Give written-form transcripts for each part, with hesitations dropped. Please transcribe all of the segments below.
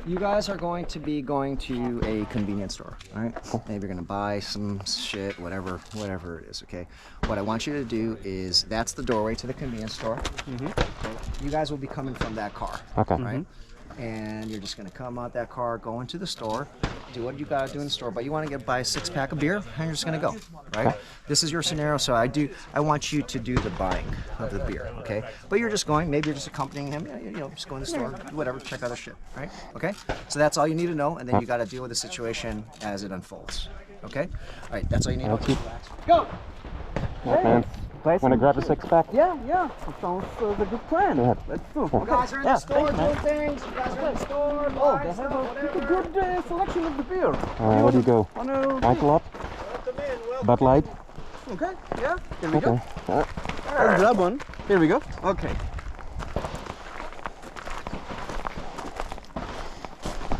You guys are going to be going to a convenience store, all right? Maybe you're gonna buy some shit, whatever it is, okay? What I want you to do is, that's the doorway to the convenience store. Okay? You guys will be coming from that car, right? And you're just gonna come out that car, go into the store, do what you gotta do in the store, but you wanna buy a 6-pack of beer, and you're just gonna go, right? This is your scenario, so I want you to do the buying of the beer, okay? But you're just going, maybe you're just accompanying him, you know, just go in the store, do whatever, check other shit, right? Okay? So that's all you need to know, and then you gotta deal with the situation as it unfolds, okay? All right, that's all you need to know. Go! Yeah, man. Want to grab a 6-pack? Yeah. That sounds like a good plan. Yeah. Let's do. You guys are in the store doing things. You guys are in the store. Oh, they have a pretty good selection of the beer. Where do you go? Michael up? Bud Light? Okay, yeah. Here we go. All right. Let's grab one. Here we go. Okay.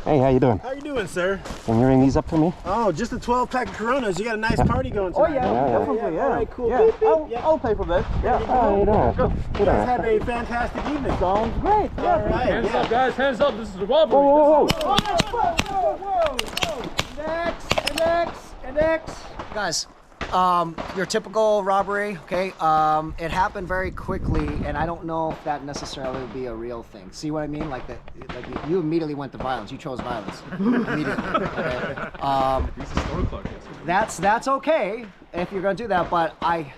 Hey, how you doing? How you doing, sir? Can you ring these up for me? Oh, just a 12-pack of Coronas. You got a nice party going tonight. Oh yeah, definitely. Yeah. All right, cool. Yeah. Beep, beep. I'll pay for that. Yeah. Oh, you don't. You guys have a fantastic evening. Sounds great. Yeah. All right. Hands up, guys. Hands up. This is the robbery. Whoa. Whoa. Next. Guys, your typical robbery, okay? It happened very quickly, and I don't know if that necessarily would be a real thing. See what I mean? Like you immediately went to violence. You chose violence immediately. Okay? He's a store clerk. That's okay if you're gonna do that, but I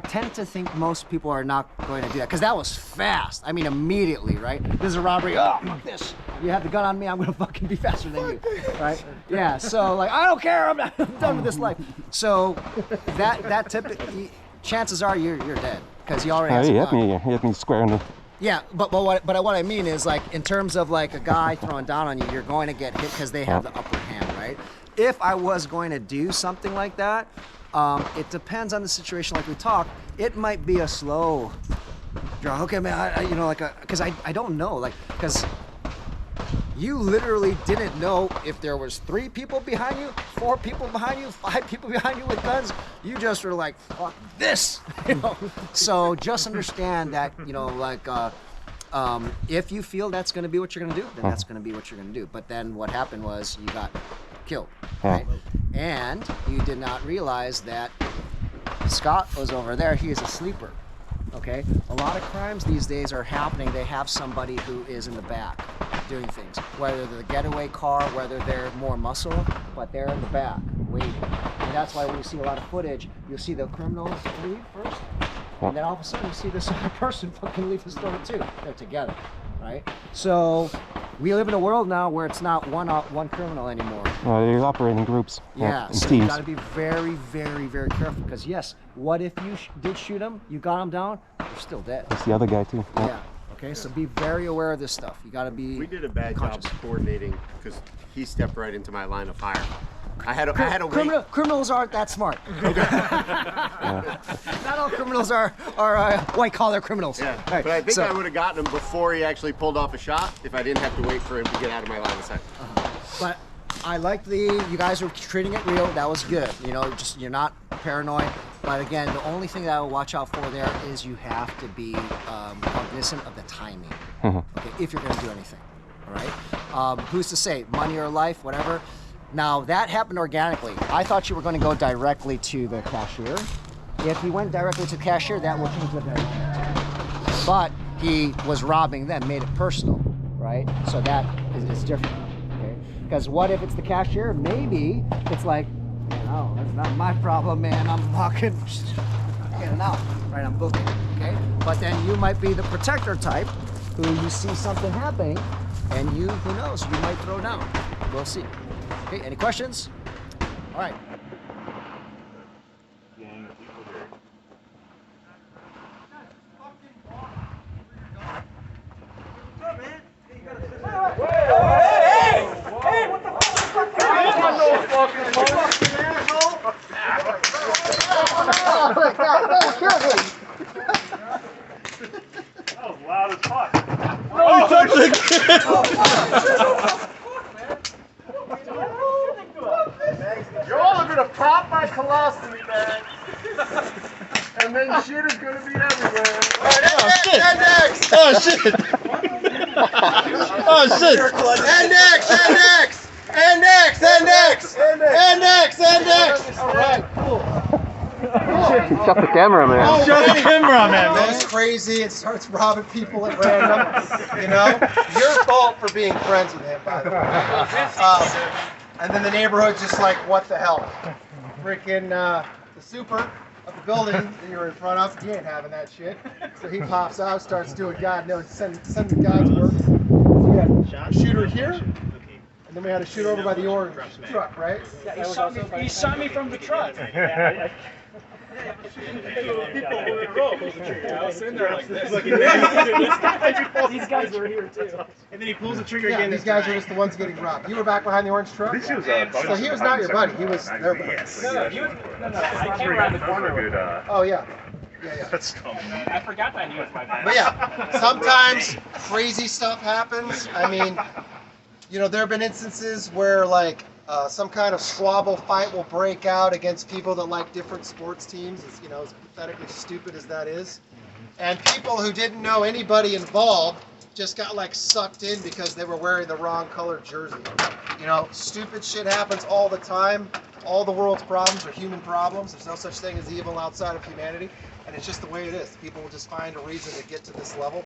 tend to think most people are not going to do that, because that was fast. I mean, immediately, right? This is a robbery. Oh, fuck this. You have the gun on me, I'm gonna fucking be faster than you, right? Yeah. So like, I don't care. I'm done with this life. So that typically, chances are you're dead, because you already have some gun. He hit me square in the... Yeah, but what I mean is, like, in terms of like a guy throwing down on you, you're going to get hit because they have the upper hand, right? If I was going to do something like that, it depends on the situation. Like we talked, it might be a slow draw. Okay, man, you know, like because I don't know, like, because you literally didn't know if there was 3 people behind you, 4 people behind you, 5 people behind you with guns. You just were like, fuck this, you know. So just understand that, you know, like, if you feel that's going to be what you're going to do, then that's going to be what you're going to do. But then what happened was you got killed, right? And you did not realize that Scott was over there. He is a sleeper. Okay, a lot of crimes these days are happening. They have somebody who is in the back doing things, whether they're the getaway car, whether they're more muscle, but they're in the back waiting. And that's why when you see a lot of footage, you'll see the criminals leave first, and then all of a sudden you see this other person fucking leave the store too. They're together, right? So we live in a world now where it's not one criminal anymore. They're operating groups. Yeah, in so teams. you got to be very, very, very careful, because yes, what if you did shoot him, you got him down, you're still dead. That's the other guy too. Yeah. Okay, so be very aware of this stuff. You got to be. We did a bad conscious. job coordinating, because he stepped right into my line of fire. I had to wait. Criminals aren't that smart. Not all criminals are white collar criminals. Yeah, Right, but I think so- I would have gotten him before he actually pulled off a shot if I didn't have to wait for him to get out of my line of sight. But I like you guys were treating it real. That was good. You know, just you're not paranoid. But again, the only thing that I would watch out for there is you have to be cognizant of the timing. Okay, if you're going to do anything. All right. Who's to say, money or life, whatever. Now that happened organically. I thought you were going to go directly to the cashier. If he went directly to the cashier, that would change the dynamic. But he was robbing them, made it personal, right? So that is different. Okay. Because what if it's the cashier? Maybe it's like, no, that's not my problem, man. I'm walking, getting out, right? I'm booking, okay? But then you might be the protector type, who you see something happening, and who knows, you might throw down. We'll see. Okay, any questions? All right. You're all gonna pop my colostomy bag, and then shit is gonna be everywhere. Oh shit! Oh shit! Oh Oh shit! Index, index, index, index, index, index. All right, cool. Shut the camera, man. Shut the camera, man. Goes crazy and starts robbing people at random. You know, your fault for being friends with him, by the way. And then the neighborhood's just like, what the hell? Freaking the super of the building that you're in front of, he ain't having that shit. So he pops out, starts doing God knows, sending God's work. So we had a shooter here, and then we had a shooter over by the orange truck, right? Yeah, he shot me from the truck. People were in a row. I was sitting there like this. These guys were here too. And then he pulls the trigger Yeah, again. these guys are just the ones getting robbed. You were back behind the orange truck? So he was not your buddy, he was their buddy. I came around the corner. Oh yeah. Yeah. I forgot that he was my buddy. But yeah, sometimes crazy stuff happens. I mean, you know, there have been instances where like some kind of squabble fight will break out against people that like different sports teams. As, you know, as pathetically stupid as that is. And people who didn't know anybody involved just got like sucked in because they were wearing the wrong colored jersey. You know, stupid shit happens all the time. All the world's problems are human problems. There's no such thing as evil outside of humanity. And it's just the way it is. People will just find a reason to get to this level.